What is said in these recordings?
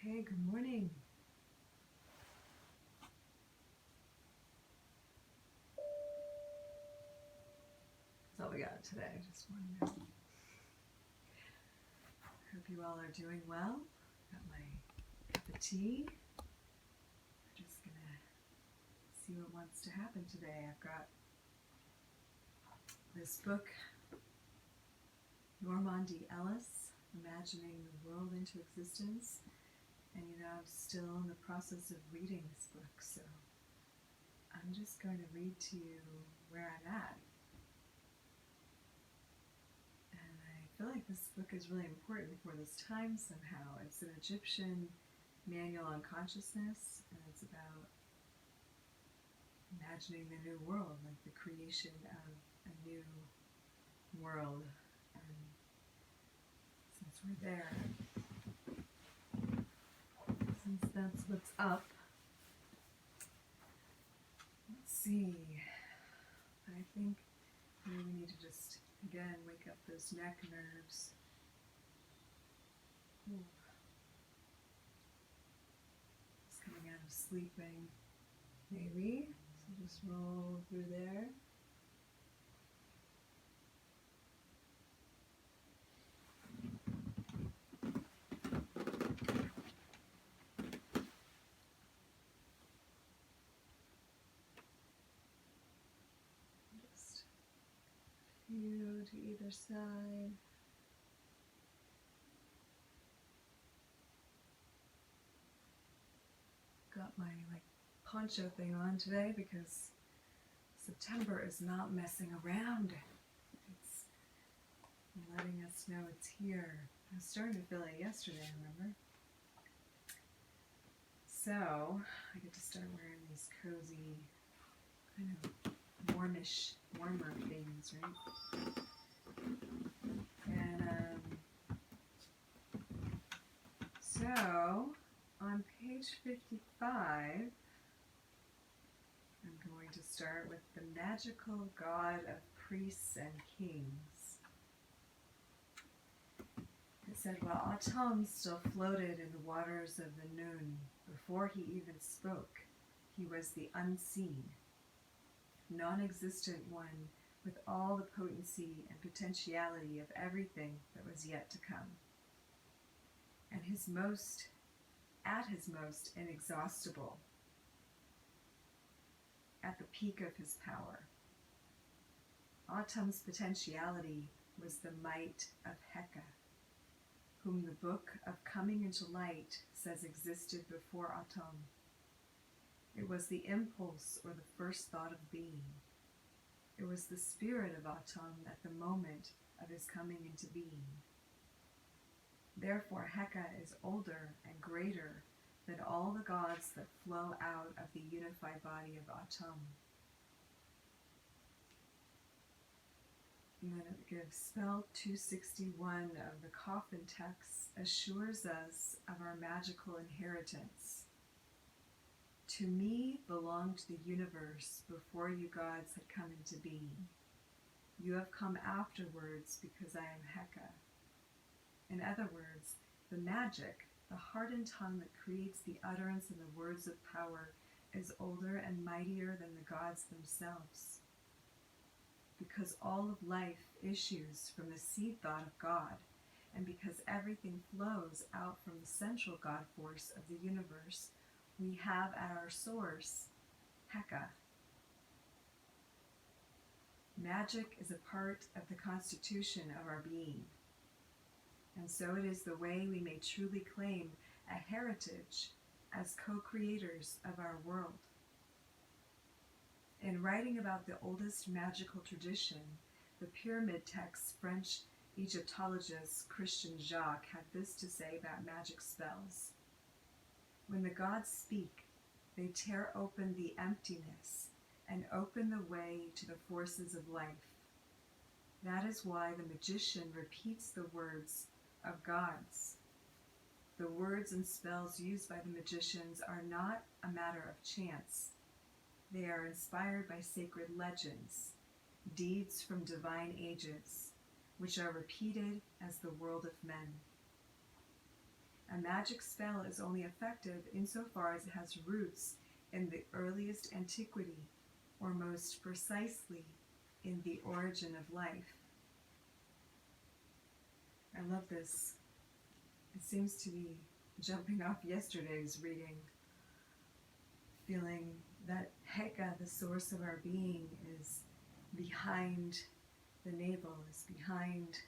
Okay, good morning. That's all we got today, just one minute. Hope you all are doing well. Got my cup of tea. We're just gonna see what wants to happen today. I've got this book, Norman D. Ellis, Imagining the World into Existence. And I'm still in the process of reading this book, so I'm just going to read to you where I'm at. And I feel like this book is really important for this time somehow. It's an Egyptian manual on consciousness, and it's about imagining the new world, like the creation of a new world. And since we're there, since that's what's up, let's see. I think maybe we need to just, again, wake up those neck nerves. Ooh. Just coming out of sleeping, maybe. So just roll through there. Few to either side. Got my poncho thing on today because September is not messing around. It's letting us know it's here. I was starting to feel it yesterday, remember? So I get to start wearing these cozy, kind of warmer things, right? And so on page 55, I'm going to start with the magical god of priests and kings. It said, while Atum still floated in the waters of the Nun, before he even spoke, he was the unseen, non-existent one with all the potency and potentiality of everything that was yet to come. And at his most inexhaustible, at the peak of his power. Atum's potentiality was the might of Heka, whom the book of Coming into Light says existed before Atum. It was the impulse or the first thought of being. It was the spirit of Atum at the moment of his coming into being. Therefore, Heka is older and greater than all the gods that flow out of the unified body of Atum. And then it gives spell 261 of the coffin text assures us of our magical inheritance. To me belonged the universe before you gods had come into being. You have come afterwards because I am Heka. In other words, the magic, the heart and tongue that creates the utterance and the words of power, is older and mightier than the gods themselves. Because all of life issues from the seed thought of God, and because everything flows out from the central God force of the universe, we have at our source Heka. Magic is a part of the constitution of our being. And so it is the way we may truly claim a heritage as co-creators of our world. In writing about the oldest magical tradition, the pyramid text French Egyptologist Christian Jacques had this to say about magic spells. When the gods speak, they tear open the emptiness and open the way to the forces of life. That is why the magician repeats the words of gods. The words and spells used by the magicians are not a matter of chance. They are inspired by sacred legends, deeds from divine ages, which are repeated as the world of men. A magic spell is only effective insofar as it has roots in the earliest antiquity, or most precisely, in the origin of life. I love this. It seems to be jumping off yesterday's reading, feeling that Heka, the source of our being, is behind the navel, is behind,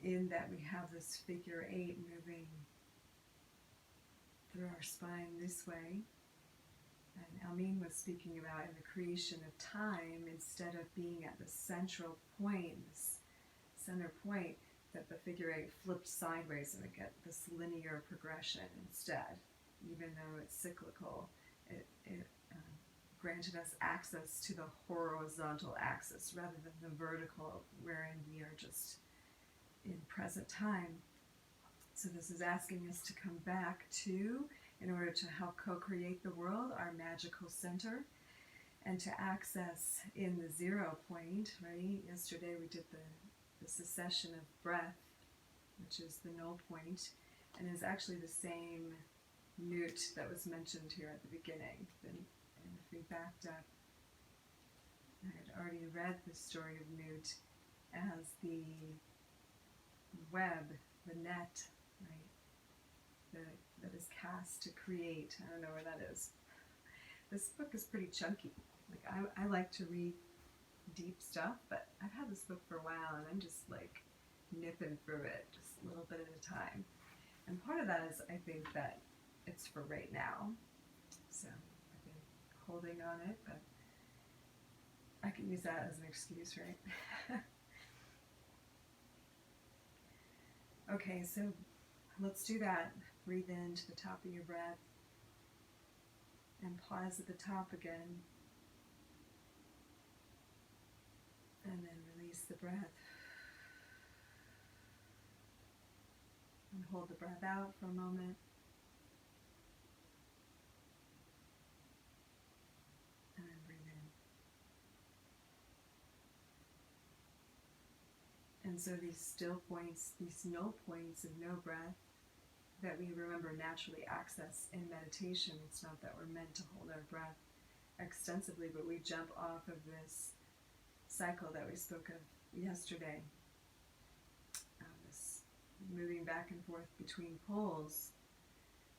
in that we have this figure 8 moving through our spine this way. And Almin was speaking about in the creation of time, instead of being at the central point, this center point, that the figure 8 flipped sideways and we get this linear progression instead. Even though it's cyclical, it granted us access to the horizontal axis rather than the vertical, wherein we are just in present time. So this is asking us to come back to, in order to help co-create the world, our magical center, and to access in the 0 point, right? Yesterday we did the cessation of breath, which is the null point, and is actually the same newt that was mentioned here at the beginning. And if we backed up, I had already read the story of Newt as the web, the net, right, that is cast to create. I don't know where that is. This book is pretty chunky. Like I like to read deep stuff, but I've had this book for a while and I'm just like nipping through it just a little bit at a time. And part of that is I think that it's for right now. So I've been holding on it, but I can use that as an excuse, right? Okay, so let's do that. Breathe into the top of your breath and pause at the top again. And then release the breath. And hold the breath out for a moment. And then breathe in. And so these still points, these null points of no breath that we remember naturally access in meditation. It's not that we're meant to hold our breath extensively, but we jump off of this cycle that we spoke of yesterday. This moving back and forth between poles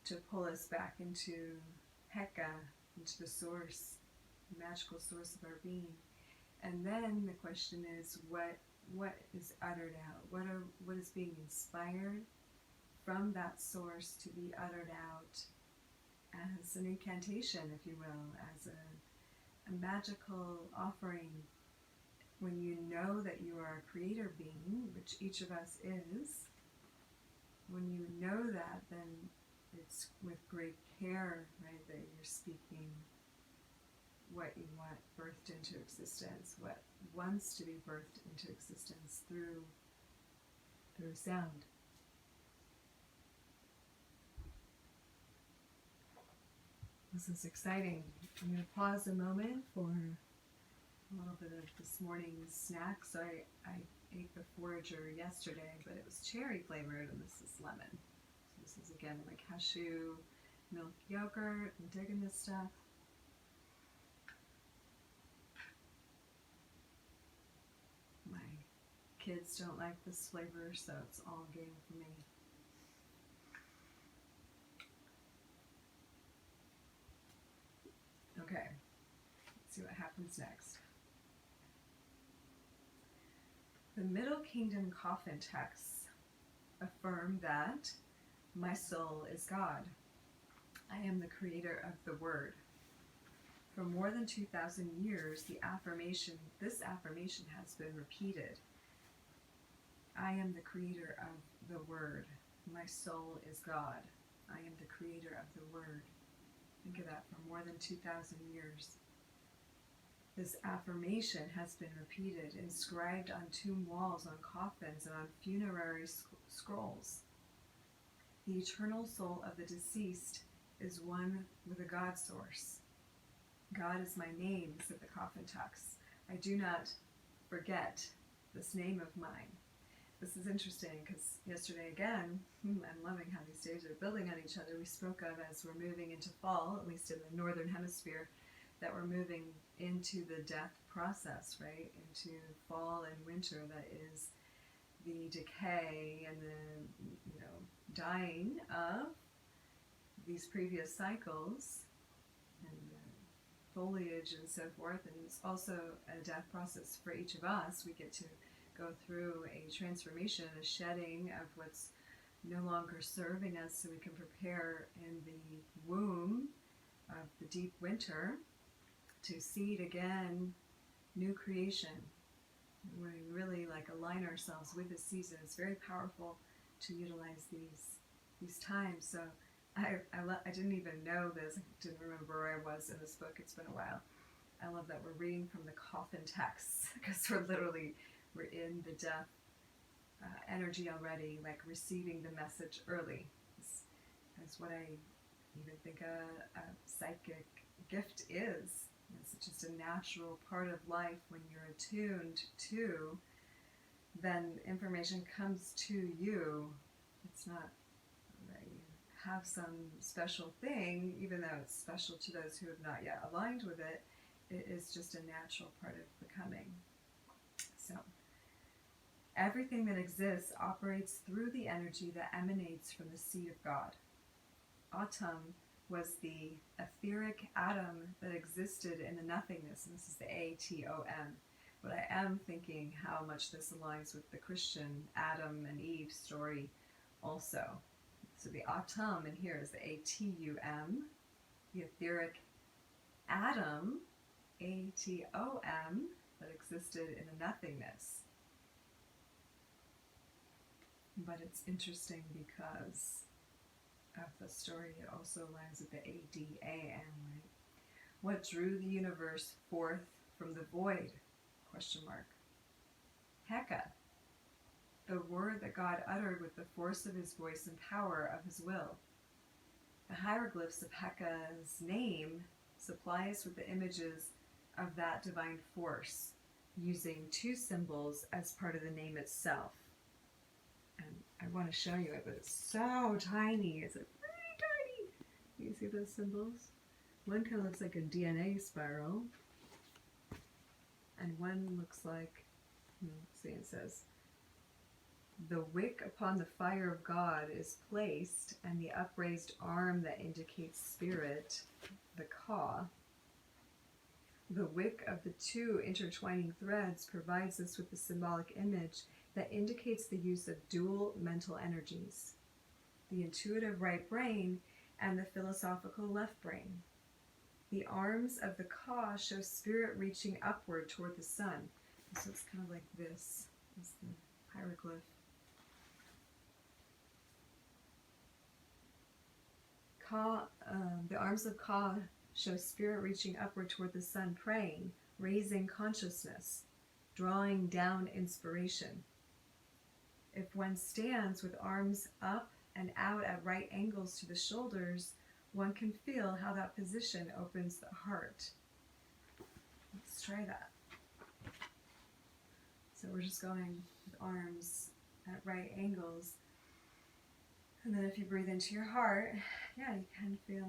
to pull us back into Heka, into the source, the magical source of our being. And then the question is, what is uttered out? What is being inspired from that source to be uttered out as an incantation, if you will, as a magical offering. When you know that you are a creator being, which each of us is, when you know that, then it's with great care, right, that you're speaking what you want birthed into existence, what wants to be birthed into existence through sound. This is exciting. I'm going to pause a moment for a little bit of this morning's snack. So I ate the forager yesterday, but it was cherry flavored, and this is lemon. So this is again like cashew milk yogurt. I'm digging this stuff. My kids don't like this flavor, so it's all game for me. Okay, let's see what happens next. The Middle Kingdom coffin texts affirm that my soul is God. I am the creator of the Word. For more than 2,000 years, this affirmation has been repeated. I am the creator of the Word. My soul is God. I am the creator of the Word. Think of that, for more than 2,000 years. This affirmation has been repeated, inscribed on tomb walls, on coffins, and on funerary scrolls. The eternal soul of the deceased is one with a God source. God is my name, said the coffin texts. I do not forget this name of mine. this is interesting because yesterday again, I'm loving how these days are building on each other. We spoke of as we're moving into fall, at least in the northern hemisphere, that we're moving into the death process, right? Into fall and winter, that is the decay and the dying of these previous cycles and the foliage and so forth. And it's also a death process for each of us. We get to go through a transformation, a shedding of what's no longer serving us, so we can prepare in the womb of the deep winter to seed again new creation. We really align ourselves with the season. It's very powerful to utilize these times. So I didn't even know this. I didn't remember where I was in this book. It's been a while. I love that we're reading from the coffin texts, because we're in the death energy already, receiving the message early. That's what I even think a psychic gift is. It's just a natural part of life. When you're attuned to, then information comes to you. It's not that you have some special thing, even though it's special to those who have not yet aligned with it. It is just a natural part of becoming. So, everything that exists operates through the energy that emanates from the seed of God. Atom was the etheric atom that existed in the nothingness, and this is the ATOM. But I am thinking how much this aligns with the Christian Adam and Eve story also. So the atom in here is the ATUM, the etheric atom, ATOM, that existed in the nothingness. But it's interesting because of the story, it also aligns with the ADAM, right? What drew the universe forth from the void? Question mark. Heka, the word that God uttered with the force of his voice and power of his will. The hieroglyphs of Heka's name supply us with the images of that divine force, using two symbols as part of the name itself. And I want to show you it, but it's so tiny. It's really tiny. You see those symbols? One kind of looks like a DNA spiral, and one looks like, let's see, it says, the wick upon the fire of God is placed, and the upraised arm that indicates spirit, the Ka. The wick of the two intertwining threads provides us with the symbolic image that indicates the use of dual mental energies, the intuitive right brain and the philosophical left brain. The arms of the Ka show spirit reaching upward toward the sun. So it's kind of like this is the hieroglyph. Ka, the arms of Ka show spirit reaching upward toward the sun, praying, raising consciousness, drawing down inspiration. If one stands with arms up and out at right angles to the shoulders, one can feel how that position opens the heart. Let's try that. So we're just going with arms at right angles. And then if you breathe into your heart, yeah, you can feel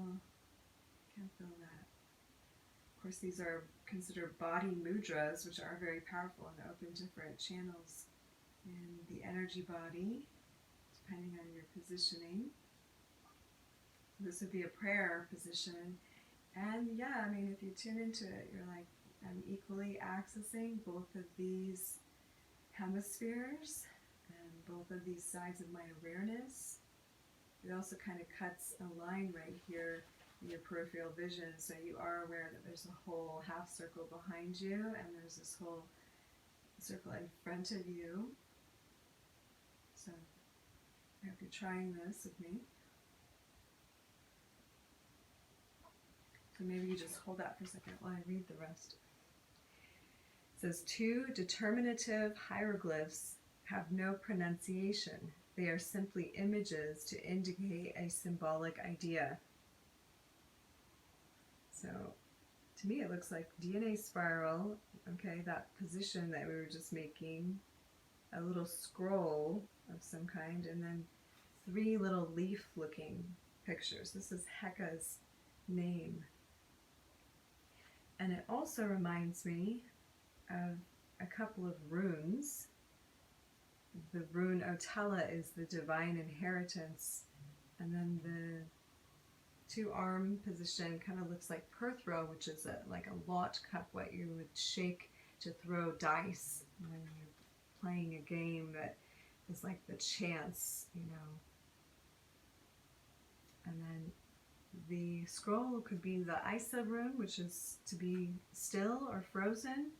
that. Of course, these are considered body mudras, which are very powerful and open different channels in the energy body, depending on your positioning. This would be a prayer position. And yeah, I mean, if you tune into it, you're like, I'm equally accessing both of these hemispheres and both of these sides of my awareness. It also kind of cuts a line right here in your peripheral vision, so you are aware that there's a whole half circle behind you and there's this whole circle in front of you. So I hope you're trying this with me. So maybe you just hold that for a second while I read the rest. It says, two determinative hieroglyphs have no pronunciation. They are simply images to indicate a symbolic idea. So to me it looks like DNA spiral, okay, that position that we were just making, a little scroll of some kind, and then 3 little leaf-looking pictures. This is Heka's name. And it also reminds me of a couple of runes. The rune Otella is the divine inheritance, and then the 2-arm position kind of looks like Perthrow, which is like a lot cup, what you would shake to throw dice when you're playing a game that is like the chance, you know. And then the scroll could be the Isa rune, which is to be still or frozen.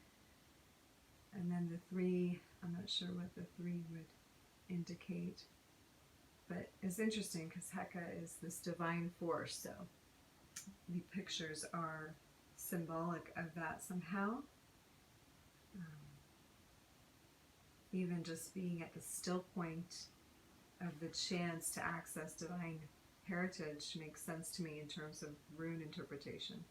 And then the 3, I'm not sure what the 3 would indicate. But it's interesting because Heka is this divine force, so the pictures are symbolic of that somehow. Even just being at the still point of the chance to access divine heritage makes sense to me in terms of rune interpretation.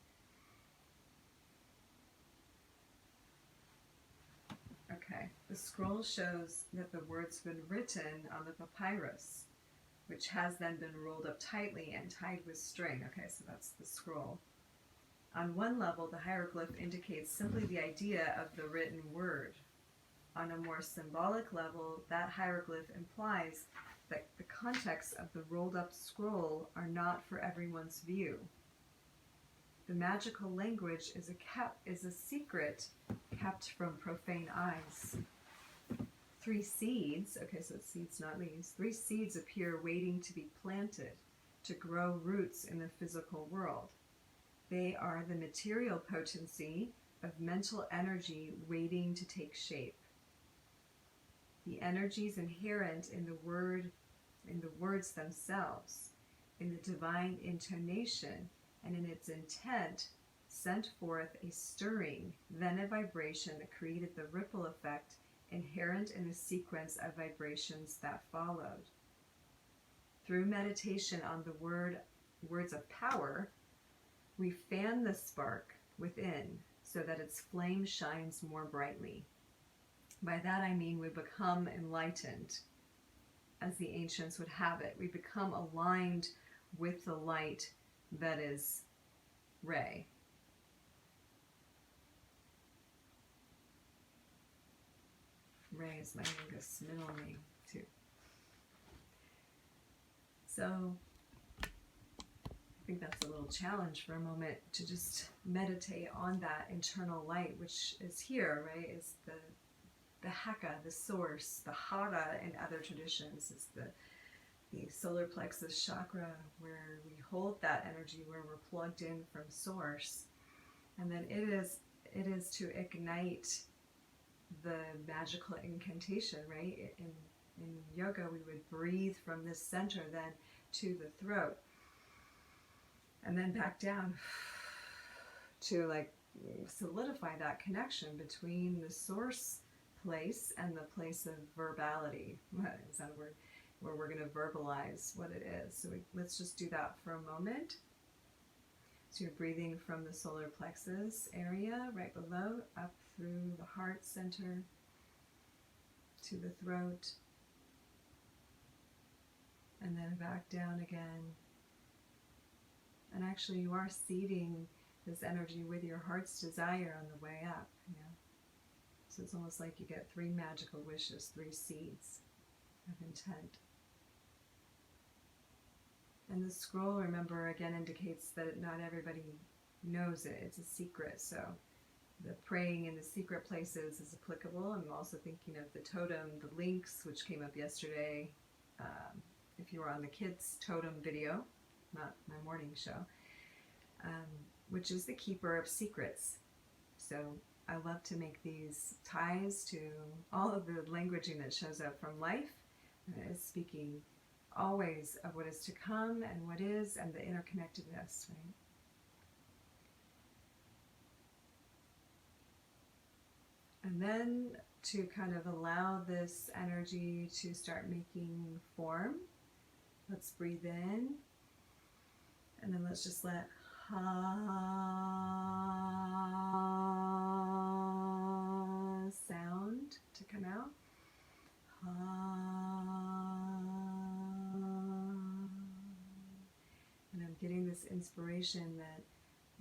Okay, the scroll shows that the words have been written on the papyrus, which has then been rolled up tightly and tied with string. Okay, so that's the scroll. On one level, the hieroglyph indicates simply the idea of the written word. On a more symbolic level, that hieroglyph implies that the contexts of the rolled up scroll are not for everyone's view. The magical language is a secret kept from profane eyes. 3 seeds, okay, so it's seeds, not leaves. 3 seeds appear waiting to be planted, to grow roots in the physical world. They are the material potency of mental energy waiting to take shape. The energies inherent in the words themselves, in the divine intonation, and in its intent, sent forth a stirring, then a vibration that created the ripple effect inherent in the sequence of vibrations that followed. Through meditation on the words of power, we fan the spark within so that its flame shines more brightly. By that I mean we become enlightened, as the ancients would have it. We become aligned with the light that is Ray. Ray is my youngest middle name, too. So, I think that's a little challenge for a moment to just meditate on that internal light, which is here, right? Is the Heka, the source, the Hara in other traditions is the solar plexus chakra, where we hold that energy, where we're plugged in from source. And then it is to ignite the magical incantation, right? In yoga, we would breathe from this center then to the throat, and then back down to like solidify that connection between the source place and the place of verbality. Is that a word? Where we're going to verbalize what it is. So let's just do that for a moment. So you're breathing from the solar plexus area right below, up through the heart center to the throat, and then back down again. And actually you are seeding this energy with your heart's desire on the way up, you know. So it's almost like you get 3 magical wishes, 3 seeds of intent. And the scroll, remember, again indicates that not everybody knows it. It's a secret. So the praying in the secret places is applicable. I'm also thinking of the totem, the links, which came up yesterday. If you were on the kids' totem video, not my morning show, which is the keeper of secrets. So I love to make these ties to all of the languaging that shows up from life. It's speaking always of what is to come and what is, and the interconnectedness, right? And then to kind of allow this energy to start making form, let's breathe in, and then let's just let ha sound to come out. And I'm getting this inspiration that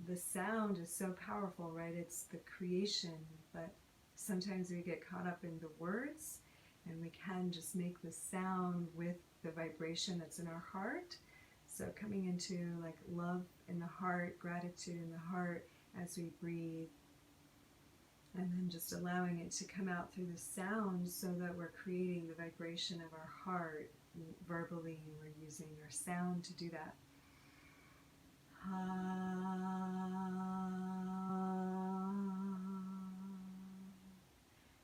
the sound is so powerful, right? It's the creation, but sometimes we get caught up in the words, and we can just make the sound with the vibration that's in our heart. So coming into like love in the heart, gratitude in the heart as we breathe, and then just allowing it to come out through the sound so that we're creating the vibration of our heart. Verbally, we're using our sound to do that.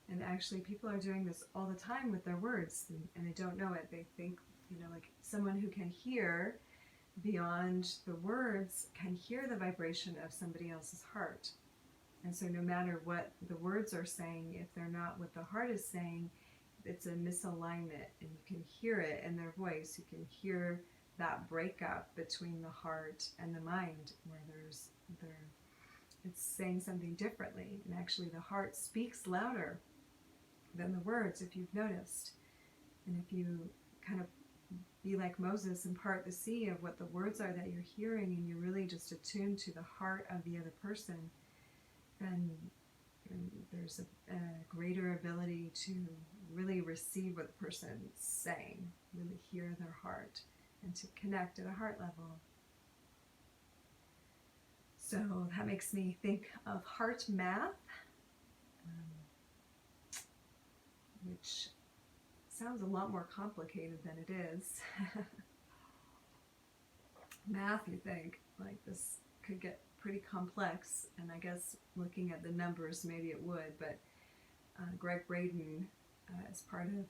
And actually, people are doing this all the time with their words, and they don't know it. They think, like someone who can hear beyond the words can hear the vibration of somebody else's heart. And so no matter what the words are saying, if they're not what the heart is saying, it's a misalignment, and you can hear it in their voice. You can hear that breakup between the heart and the mind, where it's saying something differently. And actually the heart speaks louder than the words, if you've noticed. And if you kind of be like Moses and part the sea of what the words are that you're hearing, and you're really just attuned to the heart of the other person, then there's a greater ability to really receive what the person's saying, really hear their heart, and to connect at a heart level. So that makes me think of heart math, which sounds a lot more complicated than it is. Math, you think, like this could get pretty complex, and I guess looking at the numbers maybe it would, but Greg Braden is part of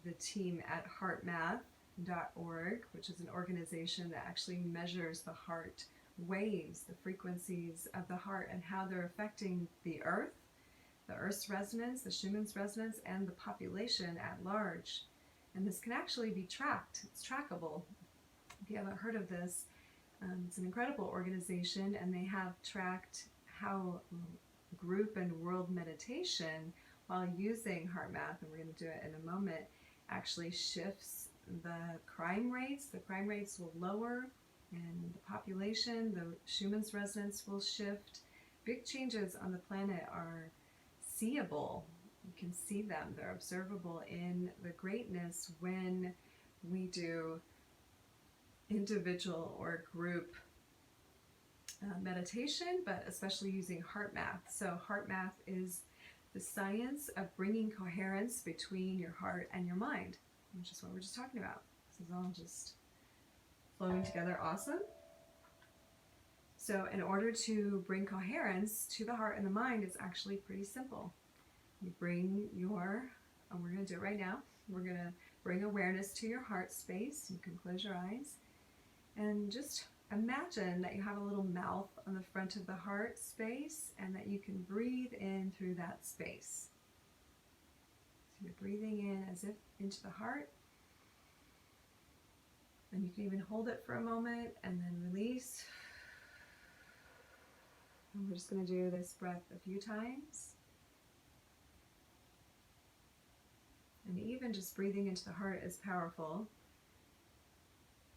the team at heartmath.org, which is an organization that actually measures the heart waves, the frequencies of the heart, and how they're affecting the Earth's resonance, the Schumann's resonance, and the population at large. And this can actually be tracked. It's trackable. If you haven't heard of this, it's an incredible organization, and they have tracked how group and world meditation, while using heart math, and we're going to do it in a moment, actually shifts the crime rates. The crime rates will lower, and the population, the Schumann's resonance will shift. Big changes on the planet are seeable. You can see them. They're observable in the greatness when we do individual or group meditation, but especially using heart math. So heart math is the science of bringing coherence between your heart and your mind, which is what we're just talking about. This is all just flowing together. Awesome. So in order to bring coherence to the heart and the mind, it's actually pretty simple. You bring and we're going to do it right now, we're going to bring awareness to your heart space. You can close your eyes and just imagine that you have a little mouth on the front of the heart space, and that you can breathe in through that space. So you're breathing in as if into the heart, and you can even hold it for a moment and then release. And we're just going to do this breath a few times. And even just breathing into the heart is powerful.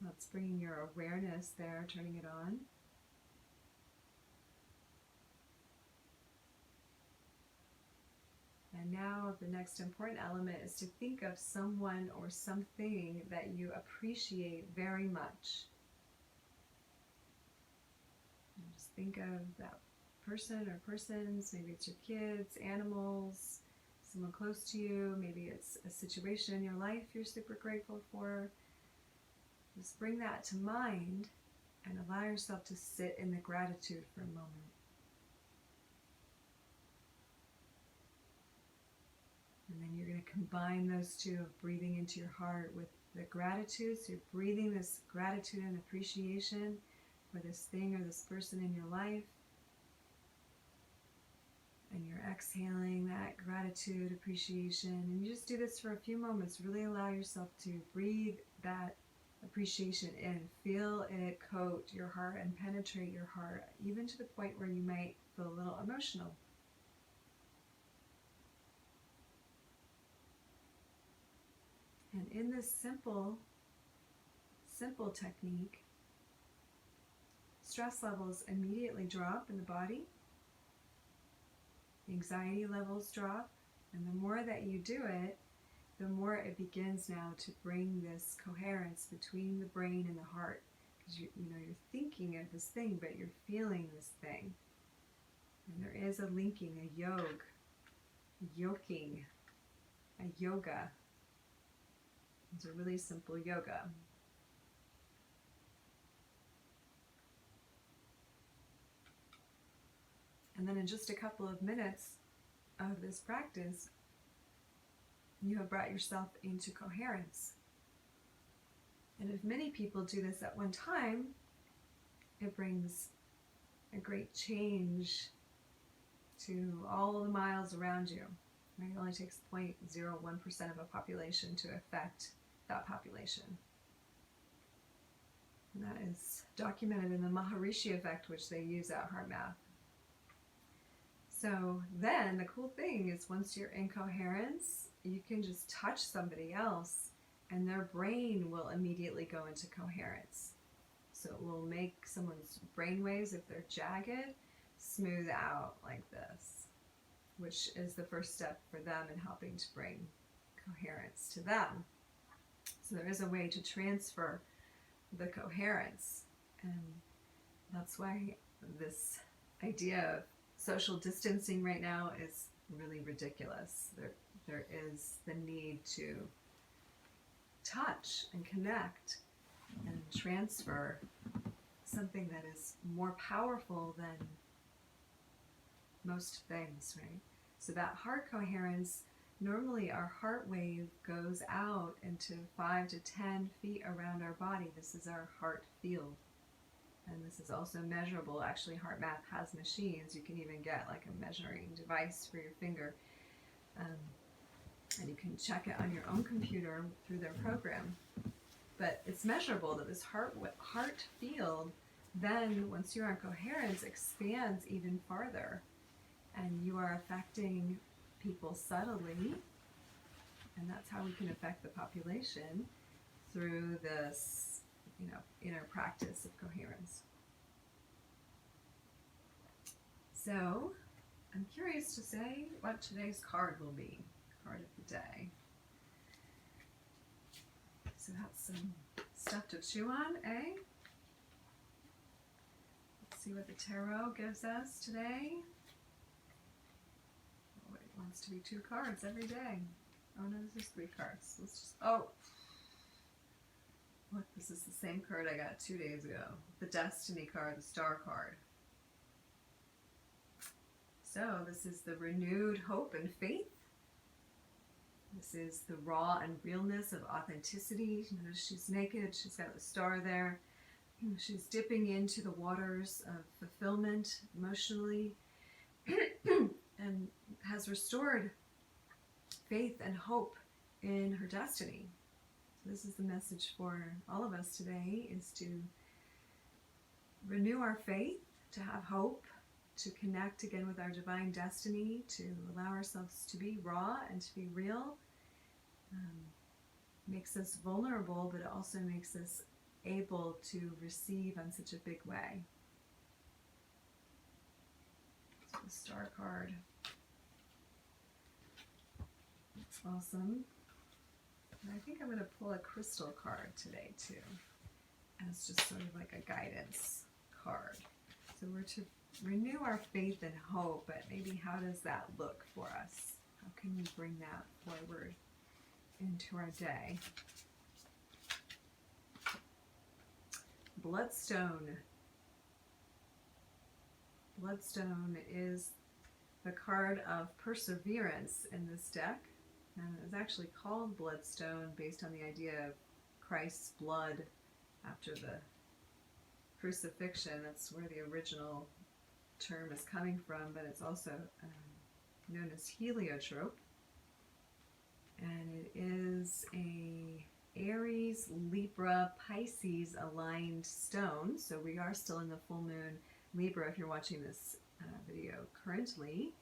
That's bringing your awareness there, turning it on. And now the next important element is to think of someone or something that you appreciate very much. And just think of that person or persons. Maybe it's your kids, animals, someone close to you. Maybe it's a situation in your life you're super grateful for. Just bring that to mind and allow yourself to sit in the gratitude for a moment. And then you're going to combine those two of breathing into your heart with the gratitude. So you're breathing this gratitude and appreciation for this thing or this person in your life. And you're exhaling that gratitude, appreciation. And you just do this for a few moments. Really allow yourself to breathe that appreciation in. Feel it coat your heart and penetrate your heart, even to the point where you might feel a little emotional. And in this simple technique, stress levels immediately drop in the body, anxiety levels drop, and the more that you do it, the more it begins now to bring this coherence between the brain and the heart. Because you're thinking of this thing, but you're feeling this thing. And there is a linking, a yoking, a yoga. It's a really simple yoga. And then in just a couple of minutes of this practice, you have brought yourself into coherence. And if many people do this at one time, it brings a great change to all the miles around you. Right? It only takes 0.01% of a population to affect that population. And that is documented in the Maharishi effect, which they use at HeartMath. So then the cool thing is once you're in coherence, you can just touch somebody else and their brain will immediately go into coherence. So it will make someone's brain waves, if they're jagged, smooth out like this, which is the first step for them in helping to bring coherence to them. So there is a way to transfer the coherence, and that's why this idea of social distancing right now is really ridiculous. There is the need to touch and connect and transfer something that is more powerful than most things, right? So that heart coherence, normally our heart wave goes out into 5 to 10 feet around our body. This is our heart field. And this is also measurable. Actually, HeartMath has machines. You can even get like a measuring device for your finger. And you can check it on your own computer through their program. But it's measurable that this heart field, then once you're in coherence, expands even farther. And you are affecting people subtly. And that's how we can affect the population through this inner practice of coherence. So, I'm curious to say what today's card will be. Card of the day. So that's some stuff to chew on, eh? Let's see what the tarot gives us today. Oh, it wants to be 2 cards every day. Oh no, this is 3 cards. Let's just, what? This is the same card I got 2 days ago. The Destiny card, the Star card. So this is the renewed hope and faith. This is the raw and realness of authenticity. Notice she's naked. She's got the star there. She's dipping into the waters of fulfillment emotionally and has restored faith and hope in her destiny. So this is the message for all of us today, is to renew our faith, to have hope, to connect again with our divine destiny, to allow ourselves to be raw and to be real. Makes us vulnerable, but it also makes us able to receive on such a big way. So the Star card. That's awesome. And I think I'm going to pull a crystal card today too, as just sort of like a guidance card. So we're to renew our faith and hope, but maybe how does that look for us? How can we bring that forward into our day? Bloodstone. Bloodstone is the card of perseverance in this deck. And it was actually called Bloodstone based on the idea of Christ's blood after the crucifixion. That's where the original term is coming from, but it's also known as heliotrope. And it is a Aries, Libra, Pisces aligned stone. So we are still in the full moon Libra if you're watching this video currently.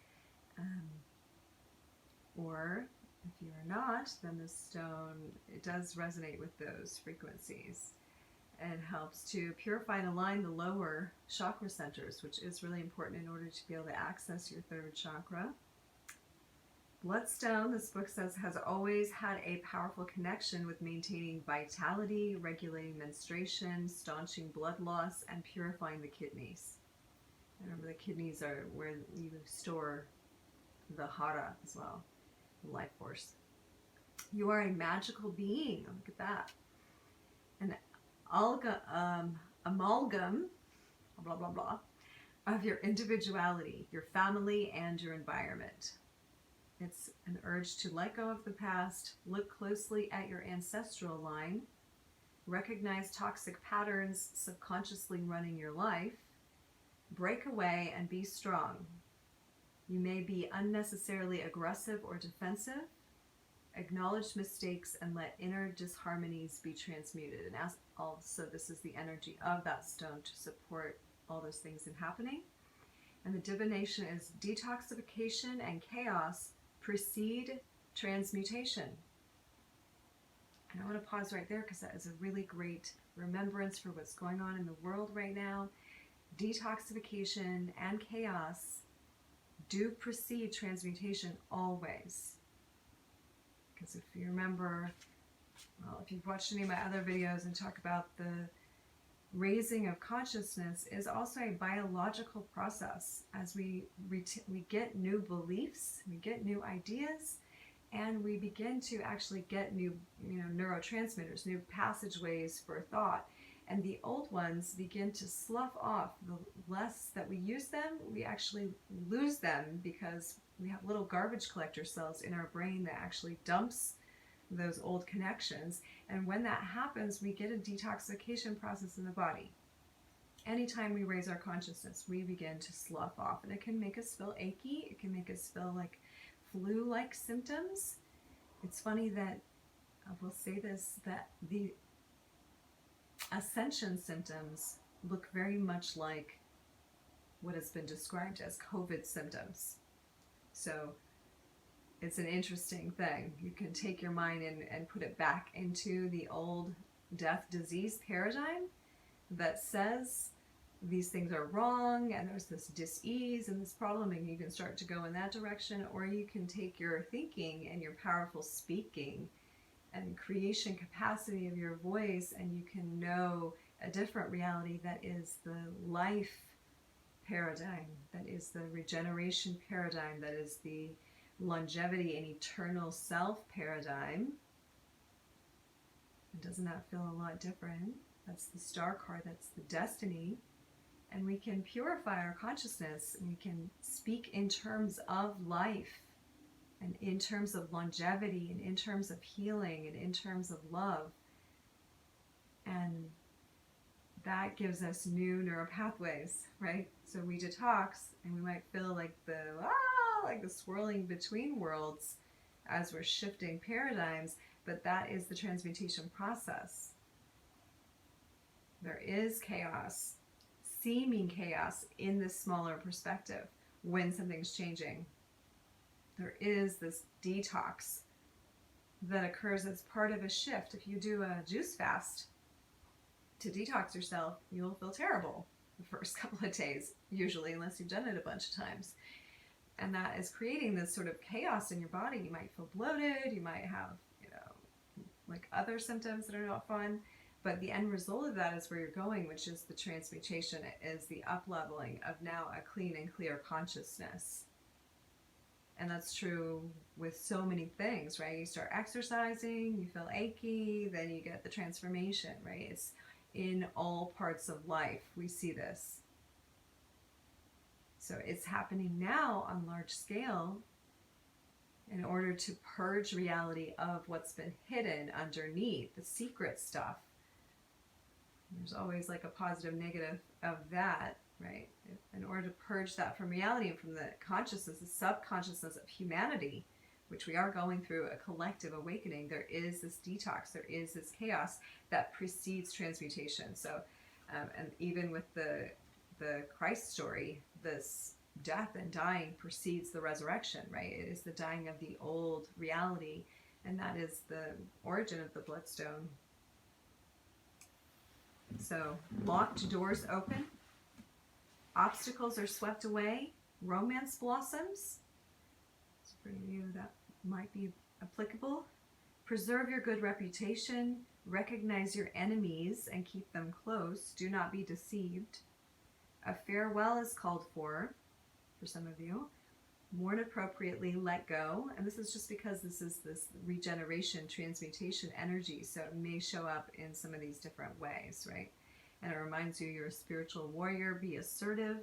Or If you are not, then the stone, it does resonate with those frequencies and helps to purify and align the lower chakra centers, which is really important in order to be able to access your third chakra. Bloodstone, this book says, has always had a powerful connection with maintaining vitality, regulating menstruation, staunching blood loss, and purifying the kidneys. Remember, the kidneys are where you store the hara as well, the life force. You are a magical being. Look at that. An amalgam, blah, blah, blah, of your individuality, your family, and your environment. It's an urge to let go of the past, look closely at your ancestral line, recognize toxic patterns subconsciously running your life, break away and be strong. You may be unnecessarily aggressive or defensive. Acknowledge mistakes and let inner disharmonies be transmuted. And also, this is the energy of that stone to support all those things in happening. And the divination is detoxification and chaos precede transmutation. And I want to pause right there because that is a really great remembrance for what's going on in the world right now. Detoxification and chaos do precede transmutation always. Because if you remember, well, if you've watched any of my other videos and talk about the raising of consciousness is also a biological process. As we get new beliefs, we get new ideas, and we begin to actually get new neurotransmitters, new passageways for thought. And the old ones begin to slough off. The less that we use them, we actually lose them because we have little garbage collector cells in our brain that actually dumps those old connections. And when that happens, we get a detoxification process in the body. Anytime we raise our consciousness, we begin to slough off. And it can make us feel achy. It can make us feel like flu-like symptoms. It's funny that, I will say this, that the ascension symptoms look very much like what has been described as COVID symptoms. So it's an interesting thing. You can take your mind and put it back into the old death disease paradigm that says these things are wrong and there's this dis-ease and this problem, and you can start to go in that direction. Or you can take your thinking and your powerful speaking and creation capacity of your voice, and you can know a different reality that is the life paradigm, that is the regeneration paradigm, that is the longevity and eternal self paradigm. And doesn't that feel a lot different? That's the star card, that's the destiny. And we can purify our consciousness, and we can speak in terms of life, and in terms of longevity, and in terms of healing, and in terms of love. And that gives us new neural pathways, right? So we detox, and we might feel like the swirling between worlds as we're shifting paradigms, but that is the transmutation process. There is chaos, seeming chaos in this smaller perspective when something's changing. There is this detox that occurs as part of a shift. If you do a juice fast to detox yourself, you'll feel terrible the first couple of days, usually, unless you've done it a bunch of times. And that is creating this sort of chaos in your body. You might feel bloated, you might have, like other symptoms that are not fun. But the end result of that is where you're going, which is the transmutation. It is the up-leveling of now a clean and clear consciousness. And that's true with so many things, right? You start exercising, you feel achy, then you get the transformation, right? It's in all parts of life. We see this. So it's happening now on large scale in order to purge reality of what's been hidden underneath, the secret stuff. There's always like a positive, negative of that, right? In order to purge that from reality and from the consciousness, the subconsciousness of humanity, which we are going through a collective awakening, there is this detox, there is this chaos that precedes transmutation. So, and even with the Christ story, this death and dying precedes the resurrection, right? It is the dying of the old reality, and that is the origin of the bloodstone. So, locked doors open, obstacles are swept away, romance blossoms. So for you, that might be applicable. Preserve your good reputation, recognize your enemies and keep them close. Do not be deceived. A farewell is called for some of you. Mourn appropriately, let go. And this is just because this is this regeneration, transmutation energy. So it may show up in some of these different ways, right? And it reminds you you're a spiritual warrior. Be assertive,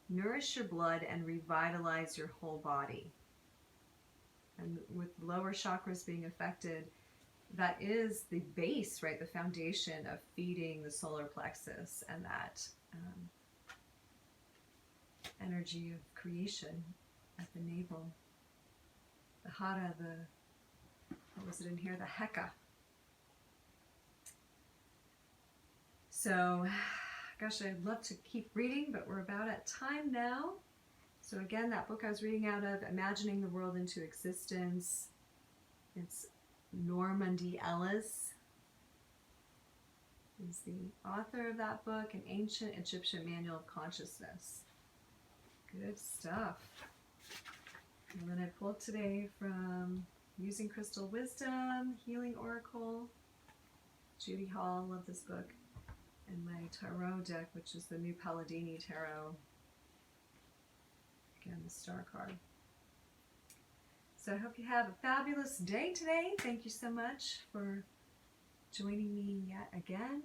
nourish your blood, and revitalize your whole body. And with lower chakras being affected, that is the base, right? The foundation of feeding the solar plexus and that energy of creation at the navel. The Hara, what was it in here? The Heka. So, gosh, I'd love to keep reading, but we're about at time now. So again, that book I was reading out of, Imagining the World into Existence. It's Norman D. Ellis is the author of that book, An Ancient Egyptian Manual of Consciousness. Good stuff. And then I pulled today from Using Crystal Wisdom, Healing Oracle, Judy Hall, love this book, and my tarot deck, which is the New Palladini Tarot. Again, the Star card. So I hope you have a fabulous day today. Thank you so much for joining me yet again.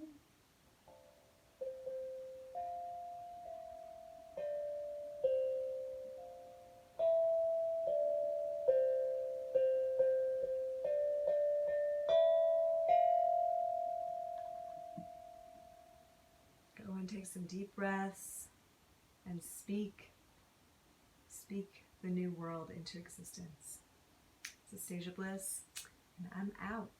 Go and take some deep breaths and speak the new world into existence. This is Stasia Bliss, and I'm out.